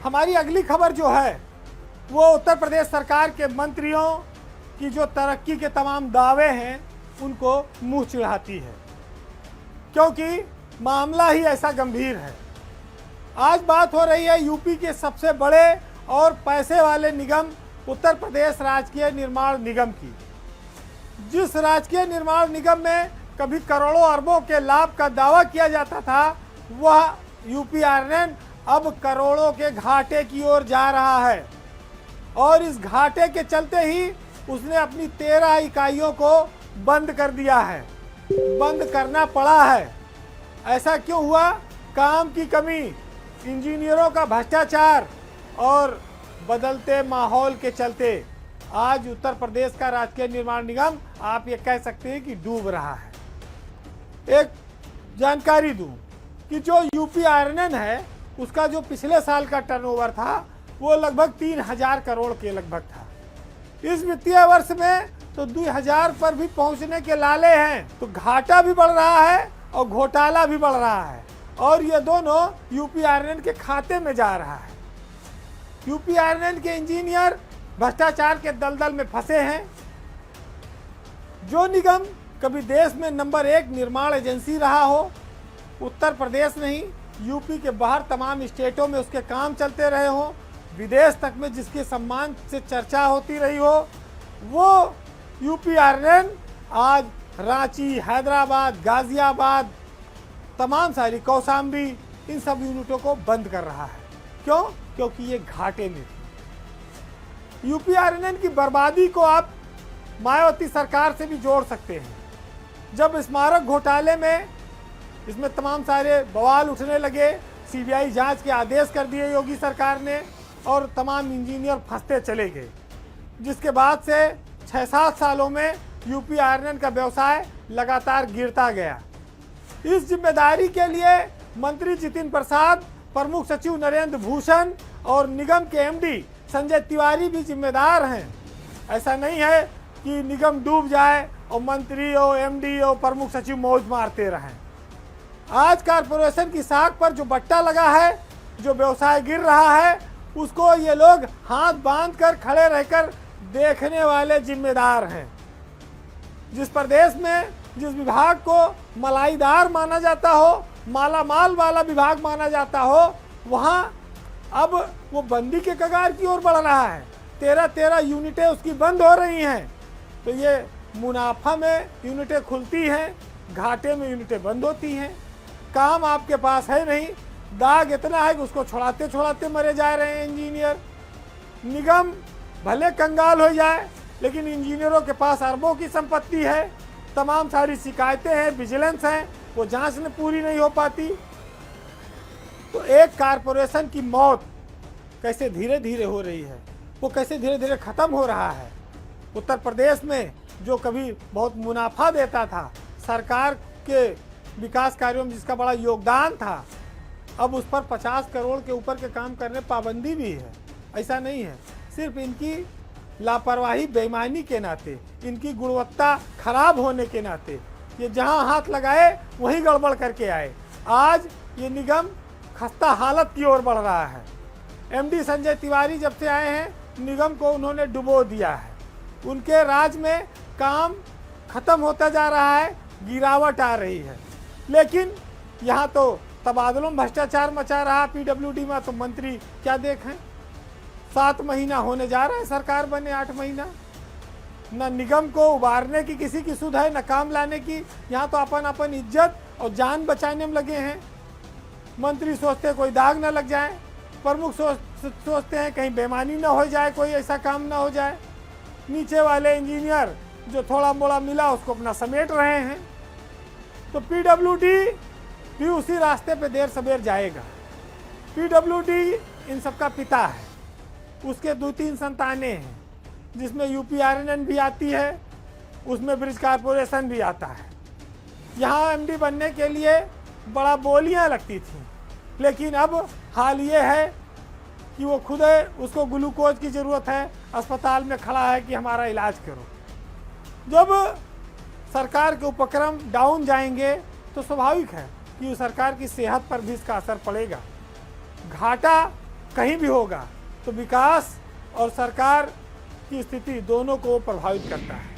हमारी अगली खबर जो है वो उत्तर प्रदेश सरकार के मंत्रियों की जो तरक्की के तमाम दावे हैं उनको मुंह चिढ़ाती है, क्योंकि मामला ही ऐसा गंभीर है। आज बात हो रही है यूपी के सबसे बड़े और पैसे वाले निगम उत्तर प्रदेश राजकीय निर्माण निगम की। जिस राजकीय निर्माण निगम में कभी करोड़ों अरबों के लाभ का दावा किया जाता था, वह यूपीआरएन अब करोड़ों के घाटे की ओर जा रहा है और इस घाटे के चलते ही उसने अपनी 13 इकाइयों को बंद कर दिया है, बंद करना पड़ा है। ऐसा क्यों हुआ? काम की कमी, इंजीनियरों का भ्रष्टाचार और बदलते माहौल के चलते आज उत्तर प्रदेश का राजकीय निर्माण निगम आप ये कह सकते हैं कि डूब रहा है। एक जानकारी दूं कि जो यूपीआरएन है उसका जो पिछले साल का टर्नओवर था वो लगभग 3000 करोड़ के लगभग था। इस वित्तीय वर्ष में तो 2000 पर भी पहुंचने के लाले हैं। तो घाटा भी बढ़ रहा है और घोटाला भी बढ़ रहा है और ये दोनों यूपीआरएन के खाते में जा रहा है। यूपीआरएन के इंजीनियर भ्रष्टाचार के दलदल में फंसे हैं। जो निगम कभी देश में नंबर 1 निर्माण एजेंसी रहा हो, उत्तर प्रदेश नहीं यूपी के बाहर तमाम स्टेटों में उसके काम चलते रहे हो, विदेश तक में जिसके सम्मान से चर्चा होती रही हो, वो यूपीआरएन आज रांची, हैदराबाद, गाजियाबाद, तमाम सारी कौशाम्बी, इन सब यूनिटों को बंद कर रहा है। क्यों? क्योंकि ये घाटे में थी। यूपीआरएन की बर्बादी को आप मायावती सरकार से भी जोड़ सकते हैं। जब स्मारक घोटाले में इसमें तमाम सारे बवाल उठने लगे, सीबीआई जांच के आदेश कर दिए योगी सरकार ने और तमाम इंजीनियर फंसते चले गए, जिसके बाद से 6-7 सालों में यूपीआरएन का व्यवसाय लगातार गिरता गया। इस जिम्मेदारी के लिए मंत्री जितिन प्रसाद, प्रमुख सचिव नरेंद्र भूषण और निगम के एमडी संजय तिवारी भी जिम्मेदार हैं। ऐसा नहीं है कि निगम डूब जाए और मंत्री और एमडी और प्रमुख सचिव मौज मारते रहें। आज कारपोरेशन की साख पर जो बट्टा लगा है, जो व्यवसाय गिर रहा है, उसको ये लोग हाथ बांध कर खड़े रहकर देखने वाले जिम्मेदार हैं। जिस प्रदेश में जिस विभाग को मलाईदार माना जाता हो, मालामाल वाला विभाग माना जाता हो, वहाँ अब वो बंदी के कगार की ओर बढ़ रहा है। 13 यूनिटें उसकी बंद हो रही हैं। तो ये मुनाफा में यूनिटें खुलती हैं, घाटे में यूनिटें बंद होती हैं। काम आपके पास है नहीं, दाग इतना है कि उसको छुड़ाते छुड़ाते मरे जा रहे हैं इंजीनियर। निगम भले कंगाल हो जाए, लेकिन इंजीनियरों के पास अरबों की संपत्ति है, तमाम सारी शिकायतें हैं, विजिलेंस हैं, वो जांच में पूरी नहीं हो पाती। तो एक कारपोरेशन की मौत कैसे धीरे धीरे हो रही है, वो कैसे धीरे धीरे ख़त्म हो रहा है। उत्तर प्रदेश में जो कभी बहुत मुनाफा देता था, सरकार के विकास कार्यों में जिसका बड़ा योगदान था, अब उस पर 50 करोड़ के ऊपर के काम करने पाबंदी भी है। ऐसा नहीं है, सिर्फ इनकी लापरवाही, बेईमानी के नाते, इनकी गुणवत्ता खराब होने के नाते ये जहां हाथ लगाए वहीं गड़बड़ करके आए। आज ये निगम खस्ता हालत की ओर बढ़ रहा है। एमडी संजय तिवारी जब से आए हैं, निगम को उन्होंने डुबो दिया है। उनके राज में काम खत्म होता जा रहा है, गिरावट आ रही है। लेकिन यहाँ तो तबादलों में भ्रष्टाचार मचा रहा, पीडब्ल्यूडी में तो मंत्री क्या देखें। 7 महीना होने जा रहा है सरकार बने, 8 महीना। न निगम को उबारने की किसी की सुध है, न काम लाने की। यहाँ तो अपन इज्जत और जान बचाने में लगे हैं। मंत्री सोचते कोई दाग न लग जाए, प्रमुख सोचते हैं कहीं बेईमानी न हो जाए, कोई ऐसा काम न हो जाए। नीचे वाले इंजीनियर जो थोड़ा मोड़ा मिला उसको अपना समेट रहे हैं। तो पीडब्ल्यूडी भी उसी रास्ते पे देर सवेर जाएगा। पीडब्ल्यूडी इन सबका पिता है, उसके 2-3 संतानें हैं, जिसमें यूपीआरएन भी आती है, उसमें ब्रिज कारपोरेशन भी आता है। यहाँ एमडी बनने के लिए बड़ा बोलियां लगती थी, लेकिन अब हाल ये है कि वो खुद उसको ग्लूकोज की ज़रूरत है, अस्पताल में खड़ा है कि हमारा इलाज करो। जब सरकार के उपक्रम डाउन जाएंगे तो स्वाभाविक है कि उस सरकार की सेहत पर भी इसका असर पड़ेगा। घाटा कहीं भी होगा तो विकास और सरकार की स्थिति दोनों को प्रभावित करता है।